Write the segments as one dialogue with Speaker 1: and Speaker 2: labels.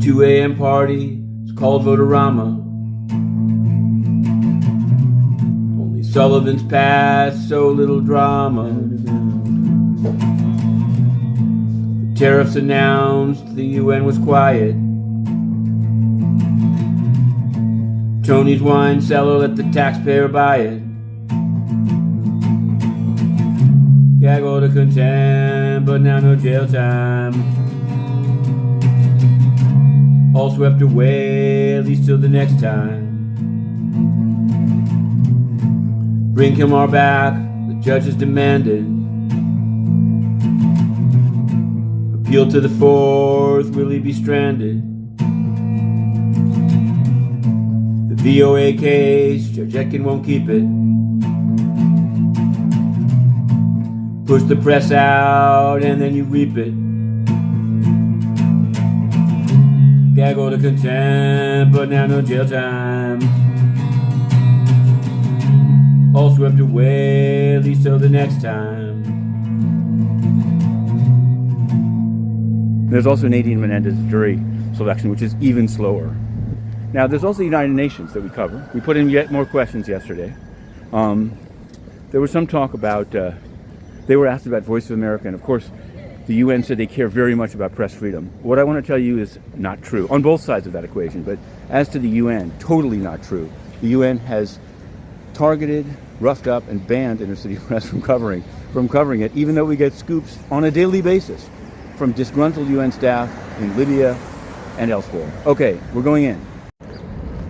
Speaker 1: 2 a.m. party, it's called Vote-a-Rama. Only Sullivan's passed, so little drama. The tariffs announced, the UN was quiet. Tony's wine cellar, let the taxpayer buy it. Gag order contempt, but now no jail time. All swept away, at least till the next time. Bring Kilmar back, the judges demanded. Appeal to the fourth, will he be stranded? The VOA case, Judge Oetken won't keep it. Push the press out and then you reap it. Gag order contempt, but now no jail time. All swept away, at least till the next time.
Speaker 2: There's also Nadine Menendez jury selection, which is even slower. Now, there's also the United Nations that we cover. We put in yet more questions yesterday. There was some talk about, they were asked about Voice of America, and of course, the UN said they care very much about press freedom. What I want to tell you is not true, on both sides of that equation. But as to the UN, totally not true. The UN has targeted, roughed up, and banned inner city press from covering it, even though we get scoops on a daily basis from disgruntled UN staff in Libya and elsewhere. Okay, we're going in.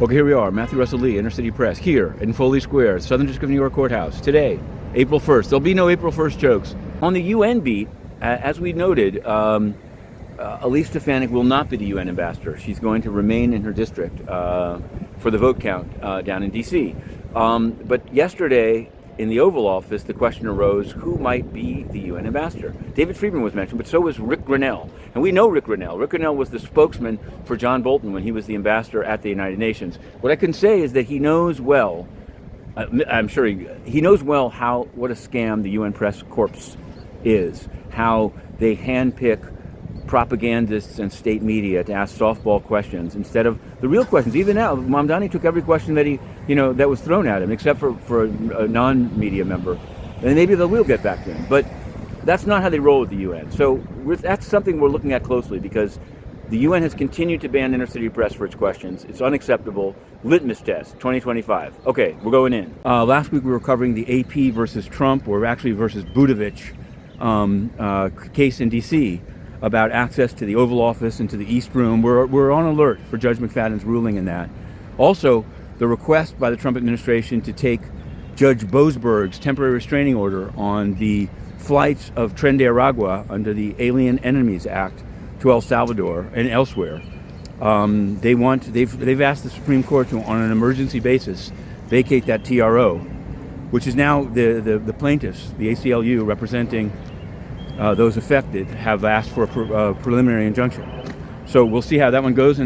Speaker 2: Okay, here we are, Matthew Russell Lee, Inner City Press, here in Foley Square, Southern District of New York Courthouse. Today, April 1st. There'll be no April 1st jokes. On the UN beat, as we noted, Elise Stefanik will not be the UN ambassador. She's going to remain in her district for the vote count down in D.C. But yesterday, in the Oval Office, the question arose, who might be the UN ambassador? David Friedman was mentioned, but so was Rick Grinnell. And we know Rick Grinnell. Rick Grinnell was the spokesman for John Bolton when he was the ambassador at the United Nations. What I can say is that he knows well, I'm sure he knows well what a scam the UN Press Corps is, how they handpick propagandists and state media to ask softball questions instead of the real questions. Even now, Mamdani took every question that that was thrown at him, except for a non-media member, and maybe they will get back to him. But that's not how they roll with the UN. So that's something we're looking at closely, because the UN has continued to ban inner city press for its questions. It's unacceptable. Litmus test, 2025. Okay, we're going in. Last week we were covering the AP versus Trump, or actually versus Buttigieg case in D.C. about access to the Oval Office and to the East Room. We're on alert for Judge McFadden's ruling in that. Also, the request by the Trump administration to take Judge Boasberg's temporary restraining order on the flights of Tren de Aragua under the Alien Enemies Act to El Salvador and elsewhere. They've asked the Supreme Court to, on an emergency basis, vacate that TRO, which is now the plaintiffs, the ACLU representing those affected, have asked for a preliminary injunction. So we'll see how that one goes. And